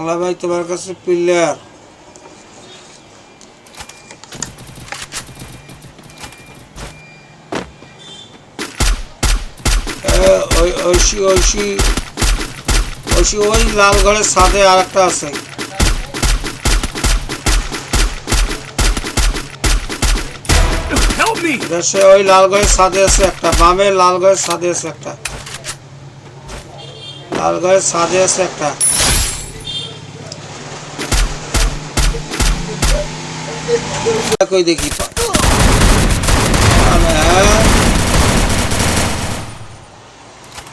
বাংলা ভাই তোমার কাছে প্লেয়ার। ওই লাল ঘরের ছাদে আর একটা আছে। সে ওই লাল ঘরের ছাদে আছে একটা, বামে লাল ঘরের ছাদে আছে একটা, লাল ঘরের ছাদে আছে একটা। কই দেখি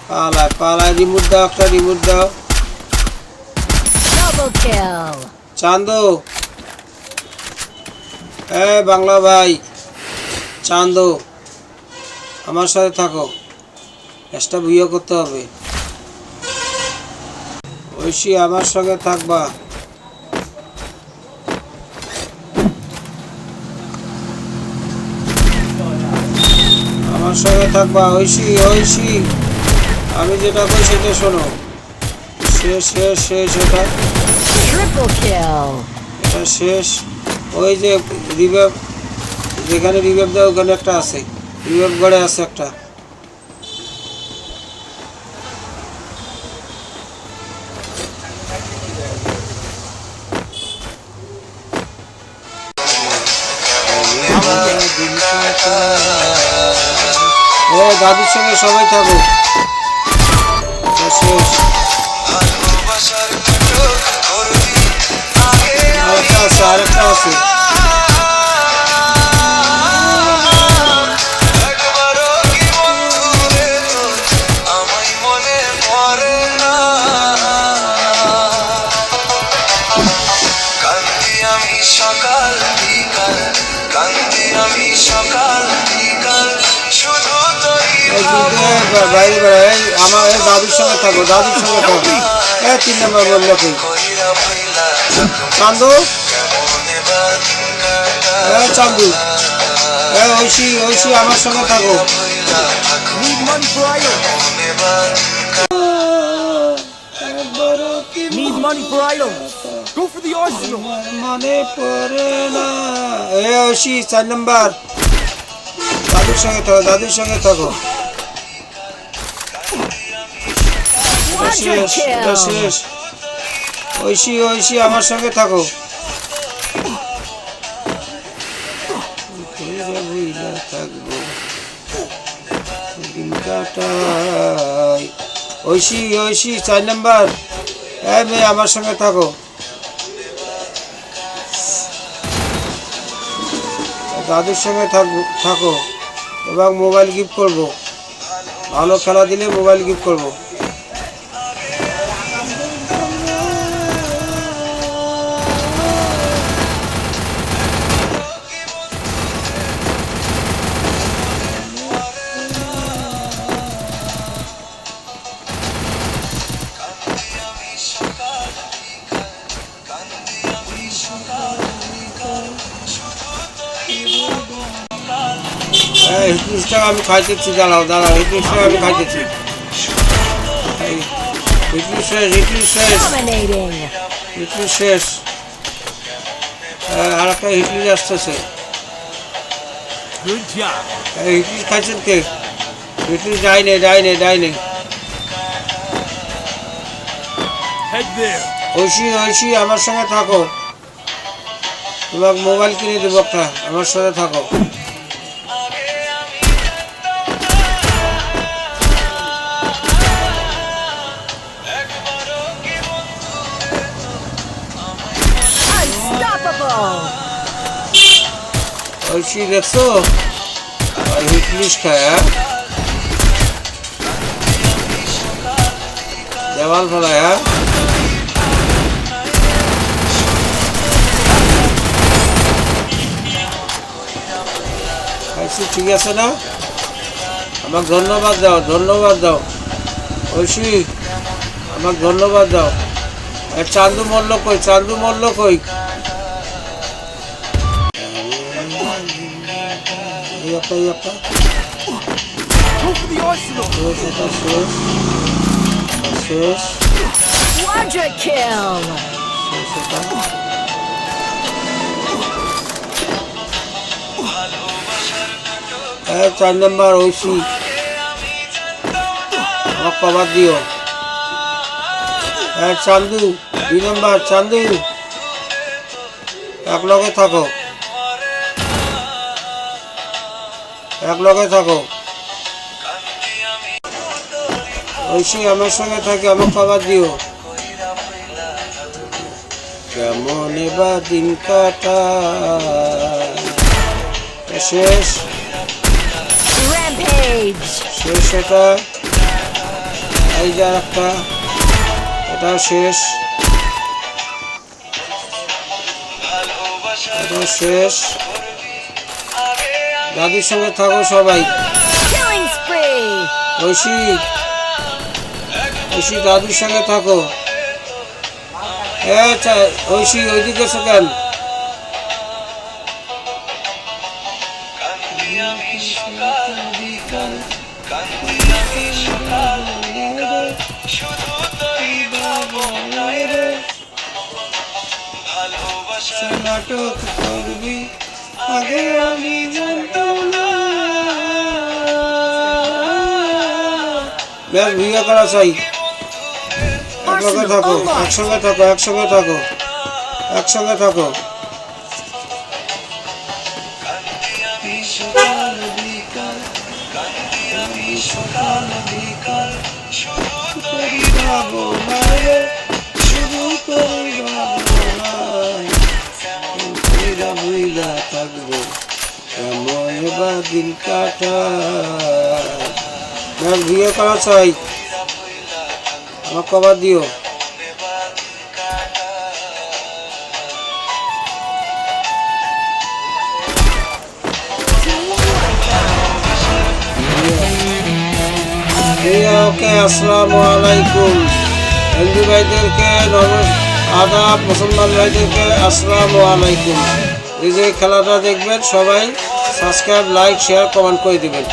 পালায় পালায়, রিমোট দাও একটা, রিমোট দাও। চান্দু, বাংলা ভাই চান্দু, আমার সাথে থাকো, একটা বিয়ে করতে হবে। ঐশী আমার সঙ্গে থাকবা। আমার সঙ্গে থাকবা ঐশী, ঐশী আমি যেটা কই সেটা শোনো। শেষ শেষ শেষ, এটা এটা শেষ। ওই যে রিভাইভ, যেখানে রিভাইভ দেয় ওখানে একটা আছে, রিভাইভ গড়ে আছে একটা। দাদির সঙ্গে সবাই থাকো। শেষ, আরেকটা আছে, আরেকটা আছে। সকাল বিকাল কান্দি আমি, সকাল বিকাল শুধু আমার দাদুর সঙ্গে থাকো, দাদুর সঙ্গে থাকো। 3 নম্বর বললো কি চান্দু, চান্দু, ঐশী, ঐশী আমার সঙ্গে থাকো। মনে পড়ে না। ঐশী 4 নম্বর, দাদুর সঙ্গে থাকো, দাদুর সঙ্গে থাকো। শেষ, এটা শেষ। ঐশী, ঐশী আমার সঙ্গে থাকো। থাকবো দিন কাটাই। ঐশী, ঐশী 4 নম্বর, মেয়ে আমার সঙ্গে থাকো। দাদুর সঙ্গে থাকো এবং মোবাইল গিফট করবো, ভালো খেলা দিলে মোবাইল গিফট করবো। হিটলিস্টটা আমি খাইতেছি, দাঁড়াও দাঁড়াও, হিটলিস্টটা আমি খাইতেছি। হিটলিস্ট শেষ, হিটলিস্ট শেষ, হিটলিস্ট শেষ। আর একটা হিটলিস্ট আসতেছে। হিটলিস্ট খাইছেন কে? হিটলিস্ট যায়নি, যায়নি, যায়নি। ঐশী, ঐশী আমার সঙ্গে থাকো, তোমাকে মোবাইল কিনে দেবো একটা, আমার সাথে থাকো। ঐশী দেখছো হিটলিস্ট খায়, দেওয়াল ফেলায়। খাইছি, ঠিক আছে না? আমাকে ধন্যবাদ দাও, ধন্যবাদ দাও ঐশী, আমাকে ধন্যবাদ দাও। চান্দু মল্ল কই, চান্দু মল্ল কই? Quadra kill. 4 নম্বর ঐশী, আমার কভার দিও। চান্দু 2 নম্বর, চান্দু এক লগে থাকো, এক লগে থাকো। ঐশী আমার সঙ্গে থাকে, আমার কভার দিও। কেমন বা দিন কাটায়, শেষ Rampage! শেষ এটা। এই যে একটা, এটা শেষ, এটা শেষ। দাদির সঙ্গে থাকো সবাই। Killing spree! ঐশী, ঐশী দাদির সঙ্গে থাকো। ঐশী ওইদিকে এসো কেন? নাটক করবি আগে আমি জানতাম না। ব্যাস ভিডিও করা চাই। একসঙ্গে থাকো, একসঙ্গে থাকো, একসঙ্গে থাকো, একসঙ্গে থাকো। থাকবো কেমন বা দিন কাটায়। বিয়ে করা চাই, আমার কভার দিও। ওকে, আসসালামু আলাইকুম। হিন্দু ভাইদেরকে আদাব, মুসলমান ভাইদেরকে আসসালামু আলাইকুম। এই যে খেলাটা দেখবেন সবাই সাবস্ক্রাইব, লাইক, শেয়ার, কমেন্ট করে দিবেন।